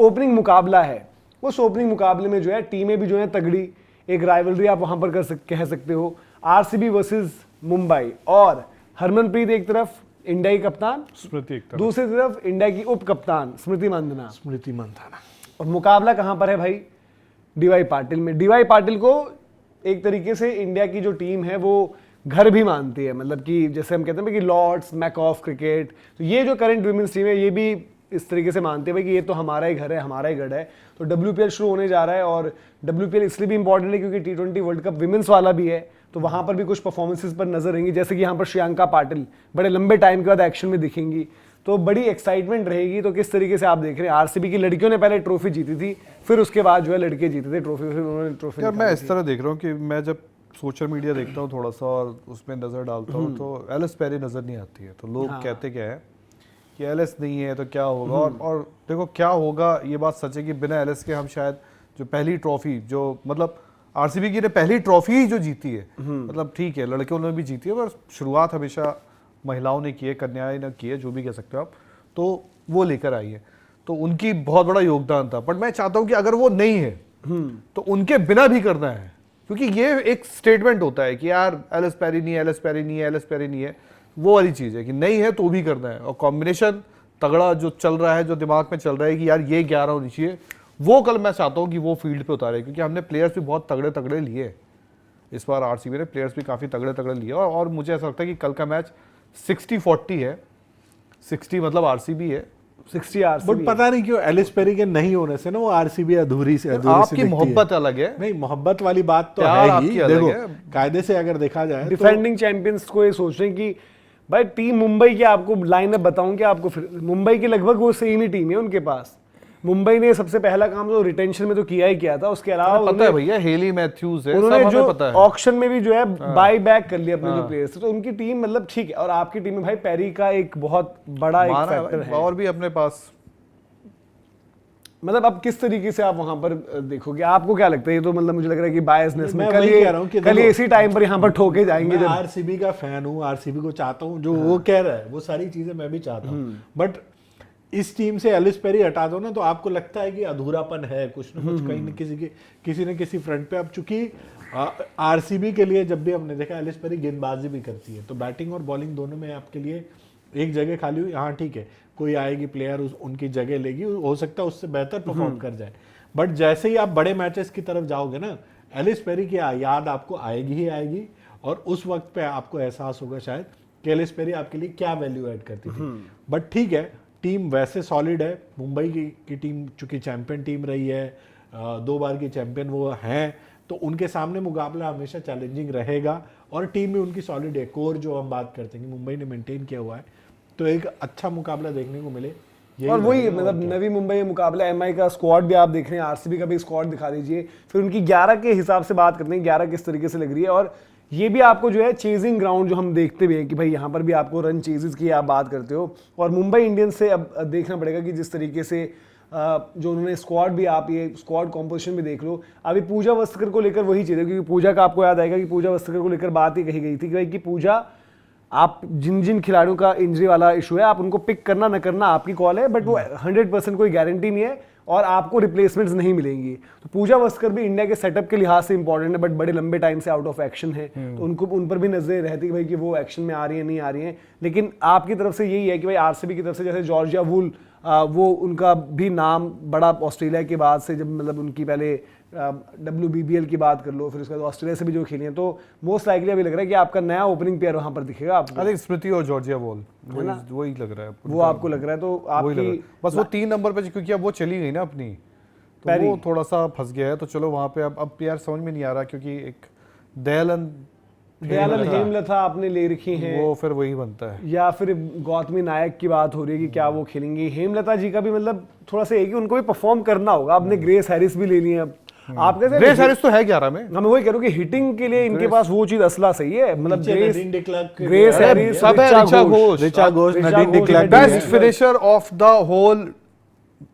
Opening मुकाबला है, उस ओपनिंग मुकाबले में जो है टीमें भी जो है तगड़ी, एक राइवलरी आप वहां पर कह सकते हो, आरसीबी वर्सेस मुंबई, और हरमनप्रीत एक तरफ इंडिया की कप्तान, स्मृति एक तरफ, दूसरी तरफ इंडिया की उप कप्तान स्मृति मंधाना। और मुकाबला कहां पर है भाई? डीवाई पाटिल में। डीवाई पाटिल को एक तरीके से इंडिया की जो टीम है वो घर भी मानती है, मतलब कि जैसे हम कहते हैं कि लॉर्ड्स, मैकऑफ क्रिकेट, तो ये जो करंट वुमेन्स टीम है ये भी इस तरीके से मानते हैं भाई कि ये तो हमारा ही घर है, हमारा ही गढ़ है। तो WPL शुरू होने जा रहा है, और WPL इसलिए भी इंपॉर्टेंट है क्योंकि T20 वर्ल्ड कप विमेंस वाला भी है, तो वहां पर भी कुछ परफॉर्मेंसेस पर नजर रहेंगी, जैसे कि यहाँ पर श्रियंका पाटिल बड़े लंबे टाइम के बाद एक्शन में दिखेंगी, तो बड़ी एक्साइटमेंट रहेगी। तो किस तरीके से आप देख रहे हैं? आरसीबी की लड़कियों ने पहले ट्रॉफी जीती थी, फिर उसके बाद जो है लड़के जीते थे ट्रॉफी, फिर उन्होंने ट्रॉफी। यार मैं इस तरह देख रहा हूँ कि मैं जब सोशल मीडिया देखता हूँ थोड़ा सा और उसमें नजर डालता हूँ तो एलिस पेरी नजर नहीं आती है। तो लोग कहते क्या है कि एलिस नहीं है तो क्या होगा, और देखो क्या होगा, ये बात सच है कि बिना एलिस के हम शायद जो पहली ट्रॉफी जो मतलब आरसीबी की ने पहली ट्रॉफी जो जीती है, मतलब ठीक है लड़कियों ने भी जीती है पर शुरुआत हमेशा महिलाओं ने की है, कन्याएं ने की है, जो भी कह सकते हो आप, तो वो लेकर आई है, तो उनकी बहुत बड़ा योगदान था। बट मैं चाहता हूं कि अगर वो नहीं है तो उनके बिना भी करना है, क्योंकि ये एक स्टेटमेंट होता है कि यार एलिस पेरी नहीं है, एलिस पेरी नहीं है, एलिस पेरी नहीं है, वो वाली चीज़ है कि नहीं है तो भी करना है। और कॉम्बिनेशन तगड़ा जो चल रहा है, जो दिमाग में चल रहा है कि यार ये 11 होनी चाहिए, वो कल मैं चाहता हूँ कि वो फील्ड पे उतारे, क्योंकि हमने प्लेयर्स भी बहुत तगड़े तगड़े लिए इस बार, आरसीबी ने प्लेयर्स भी काफ़ी तगड़े तगड़े लिए, और मुझे ऐसा लगता है कि कल का मैच 60-40 है, 60 मतलब आरसीबी है, 60 आरसीबी। बट पता नहीं क्यों एलिस पेरी के नहीं होने से ना वो आरसीबी अधूरी से आपकी मोहब्बत अलग है। नहीं, मोहब्बत वाली बात तो है ही, देखो कायदे से अगर देखा जाए डिफेंडिंग चैंपियंस को ये सोच रहे हैं कि भाई टीम मुंबई की, आपको लाइनअप बताऊं कि आपको, फिर मुंबई की लगभग वो सेम ही टीम है उनके पास। मुंबई ने सबसे पहला काम तो रिटेंशन में तो किया ही किया था, उसके अलावा पता है भैया हेली मैथ्यूज है, उन्होंने जो पता है ऑक्शन में भी जो है बाय बैक कर लिया अपने जो प्लेयर्स, तो उनकी टीम मतलब ठीक है। और आपकी टीम में भाई पेरी का एक बहुत बड़ा एक फैक्टर है, और भी अपने पास, मतलब अब किस तरीके से आप वहां पर देखोगे, आपको क्या लगता है? ये तो मतलब मुझे लग रहा है कि बायसनेस में कल ये इसी टाइम पर यहाँ पर ठोके जाएंगे। मैं आरसीबी का फैन हूँ, आरसीबी को चाहता हूँ, जो वो कह रहा है वो सारी चीजें मैं भी चाहता हूँ, बट इस टीम से एलिस पेरी हटा दो ना तो आपको लगता है कि अधूरापन है, कुछ ना कुछ कहीं न किसी न किसी फ्रंट पे। अब चूंकि आरसीबी के लिए जब भी हमने देखा एलिस पेरी गेंदबाजी भी करती है, तो बैटिंग और बॉलिंग दोनों में आपके लिए एक जगह खाली हुई, हाँ ठीक है कोई आएगी प्लेयर उनकी जगह लेगी, हो सकता है उससे बेहतर परफॉर्म कर जाए, बट जैसे ही आप बड़े मैचेस की तरफ जाओगे ना, एलिस पेरी की याद आपको आएगी ही आएगी, और उस वक्त पे आपको एहसास होगा शायद कि एलिस पेरी आपके लिए क्या वैल्यू ऐड करती थी। बट ठीक है, टीम वैसे सॉलिड है, मुंबई की टीम चूंकि चैंपियन टीम रही है, 2 बार की चैंपियन वो हैं, तो उनके सामने मुकाबला हमेशा चैलेंजिंग रहेगा, और टीम भी उनकी सॉलिड है। कोर जो हम बात करते हैं कि मुंबई ने मेंटेन किया हुआ है, तो एक अच्छा मुकाबला देखने को मिले। और वही मतलब नवी मुंबई मुकाबला, एमआई का स्क्वाड भी आप देख रहे हैं, आरसीबी का भी स्क्वाड दिखा दीजिए, फिर उनकी 11 के हिसाब से बात करते हैं, 11 किस तरीके से लग रही है। और ये भी आपको जो है चेजिंग ग्राउंड जो हम देखते भी हैं कि भाई यहाँ पर भी आपको रन चेजेस की आप बात करते हो, और मुंबई इंडियंस से अब देखना पड़ेगा कि जिस तरीके से जो उन्होंने स्क्वाड भी, आप ये स्क्वाड कॉम्पोजिशन भी देख लो, अभी पूजा वस्त्रकर को लेकर वही चीज़ है, क्योंकि पूजा का आपको याद आएगा कि पूजा वस्त्रकर को लेकर बात ही कही गई थी कि भाई कि पूजा, आप जिन जिन खिलाड़ियों का इंजरी वाला इशू है आप उनको पिक करना न करना आपकी कॉल है, बट वो 100% कोई गारंटी नहीं है और आपको रिप्लेसमेंट्स नहीं मिलेंगी। तो पूजा वस्कर भी इंडिया के सेटअप के लिहाज से इंपॉर्टेंट है, बट बड़े लंबे टाइम से आउट ऑफ एक्शन है, तो उनको उन पर भी नजरें रहती है भाई कि वो एक्शन में आ रही है नहीं आ रही है। लेकिन आपकी तरफ से यही है कि भाई आरसीबी की तरफ से जैसे जॉर्जिया वूल, वो उनका भी नाम बड़ा ऑस्ट्रेलिया के बाद से, जब मतलब उनकी पहले WBBL की बात कर लो, फिर उसके बाद ऑस्ट्रेलिया से भी जो खेली है, तो मोस्ट लाइकली अभी लग रहा है कि आपका नया ओपनिंग पेयर वहां पर दिखेगा आपको। अरे स्मृति और जॉर्जिया वॉल वही लग रहा है, वो आपको लग रहा है, तो आपकी बस वो 3 नंबर पे, क्योंकि अब वो चली गई ना अपनी, तो वो थोड़ा सा फंस गया है, तो चलो वहां पे अब यार समझ में नहीं आ रहा, क्योंकि एक दयालन हेमलता आपने ले रखी है, वो फिर वही बनता है, या फिर गौतमी नायक की बात हो रही है कि क्या वो खेलेंगी। हेमलता जी का भी मतलब थोड़ा सा है कि उनको भी परफॉर्म करना होगा, आपने ग्रेस हैरिस भी ले ली है। आप कैसे, ग्रेस हैरिस तो है 11 में, मैं वही कह रहा हूं कि हिटिंग के लिए इनके पास वो चीज असला सही है, मतलब Grace Harris, Richa Ghosh, Nadine de Klerk, best finisher of the whole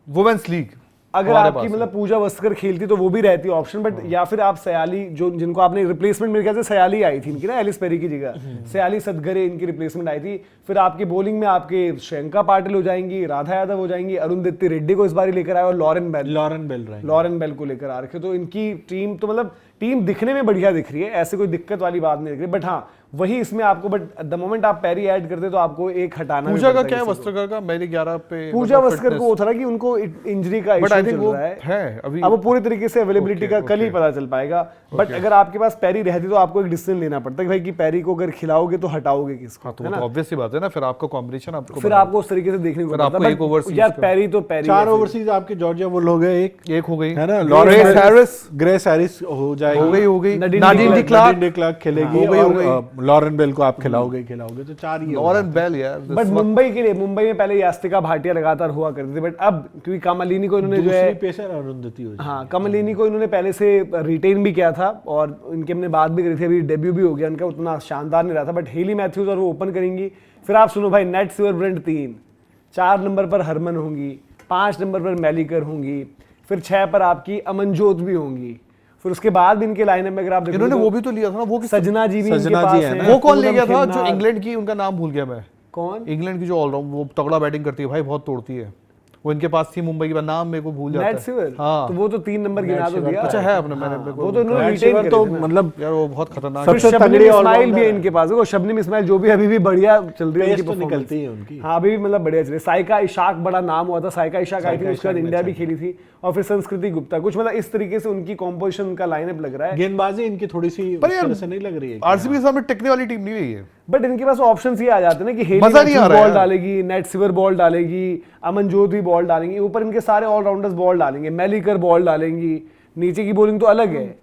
women's league, अगर हमारे आपकी पास है। मतलब पूजा वस्कर खेलती तो वो भी रहती ऑप्शन, बट या फिर आप सयाली जो जिनको आपने रिप्लेसमेंट मेरे ख्याल से सयाली आई थी इनकी ना एलिस पेरी की जगह, सयाली सदगरे इनकी रिप्लेसमेंट आई थी। फिर आपकी बॉलिंग में आपके श्रियंका पाटिल हो जाएंगी, राधा यादव हो जाएंगी, अरुंधति रेड्डी को इस बार लेकर आए और लॉरेन बेल को लेकर आ रखे। तो इनकी टीम तो मतलब टीम दिखने में बढ़िया दिख रही है, ऐसे कोई दिक्कत वाली बात नहीं दिख रही। बट हाँ वही इसमें आपको बट द मोमेंट आप पेरी ऐड करते तो आपको एक हटाना भी पूजा का पड़ता क्या है, किसी को। वस्त्रकर का मेरे 11 पे पूजा मतलब वस्कर को वो था ना कि उनको इंजरी का बट आई इशू थिंक चल वो रहा है है अभी। अब वो पूरी तरीके से अवेलेबिलिटी का कल ही पता चल पाएगा। बट अगर आपके पास पैरी रहती तो आपको एक डिसीजन लेना पड़ता है कि भाई कि पैरी को अगर खिलाओगे तो हटाओगे किसको, हाँ, तो है वो ना? तो ऑब्वियस सी बात है ना, फिर आपका कॉम्बिनेशन आपको फिर आपको उस तरीके से देखने को फिर पड़ता आपको है। एक But overseas यार का- पैरी तो पैरी 4 है फिर। ओवरसीज आपके जॉर्जिया वो लोग हैं, एक हो गई है ना, ग्रेस हैरिस हो जाएगी, हो गई Nadine Nadine de de Klerk, de Klerk खेलेगी, हो गई, और लॉरेन बेल को आप खिलाओगे तो 4 ही लॉरेन बेल यार बट मुंबई के लिए, मुंबई में पहले यास्तिका भाटिया लगातार हुआ करती थी, बट अब क्योंकि कमलिनी को इन्होंने जो है दूसरी पेसर अरुंधति हो जाएगी। हाँ कमलिनी को इन्होंने पहले से रिटेन भी किया था और इनके हमने बात भी करी थी, अभी डेब्यू भी हो गया उनका, उतना शानदार नहीं रहा था। बट हेली मैथ्यूज और वो ओपन करेंगी। फिर आप सुनो भाई, नेट सिवर ब्रेंट 3, 4 नंबर पर हरमन होंगी, 5 नंबर पर मैलिकर होंगी, फिर 6 पर आपकी अमनजोत भी होंगी। फिर उसके बाद भी इनके लाइनअप में अगर आप इन्होंने वो भी तो लिया था ना, वो किस सजना जी भी इनके सजना पास जी है हैं, ना? वो कौन ले गया था पूनम जो खेमनार। इंग्लैंड की, उनका नाम भूल गया मैं। कौन? इंग्लैंड की जो ऑलराउंड वो तगड़ा बैटिंग करती है भाई, बहुत तोड़ती है, वो इनके पास थी मुंबई की, नाम मेरे को भूल जाता नेट है। सिवर, हाँ तो वो तो 3 नंबर गिना तो दिया। अच्छा है अपने मैंने वो तो इन्होंने नेट रिटेन सिवर करे तो थे ना। मतलब यार वो बहुत खतरनाक फिर है। सबसे शबनम तगड़ी इस्माइल all-rounder भी है है। इनके पास, देखो शबनम इस्माइल जो भी अभी भी बढ़िया चल रही है पेस इनकी तो performance। निकलती है उनकी। हाँ अभी भी मतलब बढ़िया चल रही है। साइका इशाक बड़ा नाम हुआ था, साइका इशाक आई थी, उसके बाद इंडिया भी खेली थी, और फिर संस्कृति गुप्ता, कुछ मतलब इस तरीके से उनकी कॉम्पोजिशन, उनका लाइनअप लग रहा है। गेंदबाजी इनकी थोड़ी सी पर उस यार, तरह से नहीं लग रही है। आरसीबी के सामने टिकने वाली टीम नहीं रही है। बट इनके पास ऑप्शंस ये आ जाते हैं ना कि हेली मजा नहीं आ रहा बॉल यार। डालेगी, नेट सिवर बॉल डालेगी, अमनजोत भी बॉल डालेंगी, ऊपर इनके सारे ऑलराउंडर्स बॉल डालेंगे, मैलिकर बॉल डालेंगी, नीचे की बॉलिंग तो अलग है,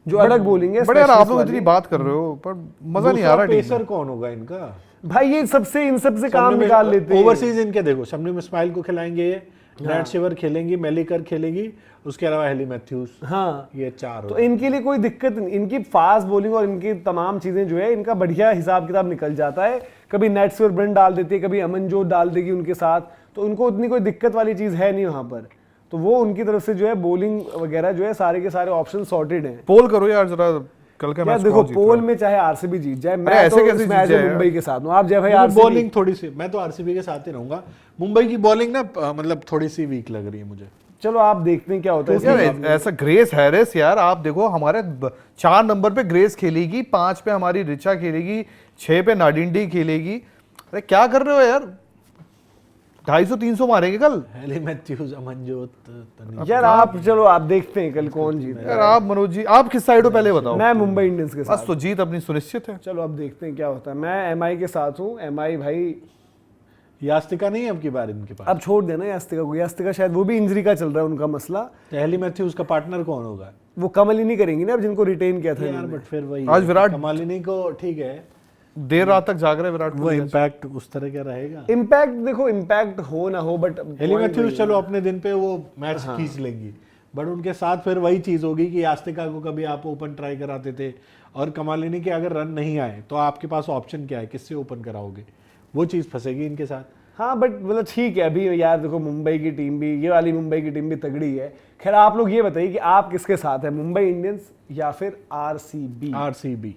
जो अलग बॉलिंग है। बट यार आप specialist लोग वाली। इतनी बात कर रहे हो, पर मजा नहीं आ रहा टीम में। पेसर कौन होगा इनका? भाई ये सबसे इन सबसे काम निकाल लेते हैं। ओवरसीज इनके देखो, शबनम इस्माइल को खिलाएंगे, नेट सिवर खेलेंगी, मैलिकर खेलेगी, उसके अलावा हेली मैथ्यूज, हाँ ये 4 तो इनके लिए कोई दिक्कत नहीं, इनकी फास्ट बॉलिंग और इनकी तमाम चीजें जो है इनका बढ़िया हिसाब किताब निकल जाता है। कभी नेट सिवर ब्रेंट डाल देती है, कभी अमनजोत डाल देगी उनके साथ, तो उनको उतनी कोई दिक्कत वाली चीज है नहीं वहां पर। तो वो उनकी तरफ से जो है बॉलिंग वगैरह जो है सारे के सारे ऑप्शन सॉर्टेड हैं। पोल करो यार जरा, कल का यार मैच देखो पोल में चाहे आरसीबी जीत जाए, मैं ऐसे तो कैसे इस मैच जीत में जाए मुंबई के साथ हूं। आप जय भाई आरसीबी बॉलिंग थोड़ी सी, मैं तो आरसीबी के साथ ही रहूंगा। मुंबई की बॉलिंग ना मतलब थोड़ी सी वीक लग रही है मुझे। चलो आप देखते हैं क्या होता है यार इसमें। ऐसा ग्रेस हैरिस, यार आप देखो हमारे 4 नंबर पे ग्रेस खेलेगी, 5 पे हमारी रिचा खेलेगी, 6 पे नाडिंडी खेलेगी। अरे क्या कर रहे हो यार, 250-300 मारेंगे कल। Hayley Matthews, Amanjot, Tanishq. यार आप चलो आप देखते हैं कल कौन जीत यार आप मनोज जी, आप किस साइड हो पहले बताओ। मैं मुंबई इंडियंस के बस साथ। तो जीत अपनी सुनिश्चित है। चलो अब देखते हैं क्या होता है। मैं एमआई के साथ हूँ। एमआई भाई यास्तिका नहीं है अब की बार इनके पास। अब छोड़ देना यास्तिका को, यास्तिका शायद वो भी इंजरी का चल रहा है उनका मसला। तो हेली मैथ्यूज का पार्टनर कौन होगा? वो कमल ही नहीं करेंगी ना अब, जिनको रिटेन किया था यार इन्होंने। बट फिर वही आज है, विराट- कमालिनी को ठीक है, देर रात तक जाग रहे विराट वो कोहली। इम्पैक्ट उस तरह का रहेगा। इम्पैक्ट देखो, इम्पैक्ट हो ना हो बट हेली मैथ्यूज चलो अपने दिन पे वो मैच खींच लेंगी, बट उनके साथ फिर वही चीज होगी कि यास्तिका को कभी आप ओपन ट्राई कराते थे, और कमालिनी के अगर रन नहीं आए तो आपके पास ऑप्शन क्या है, किससे ओपन कराओगे? वो चीज फंसेगी इनके साथ। हाँ बट मतलब ठीक है। अभी यार देखो मुंबई की टीम भी, ये वाली मुंबई की टीम भी तगड़ी है। खैर आप लोग ये बताइए कि आप किसके साथ हैं, मुंबई इंडियंस या फिर आरसीबी? आरसीबी।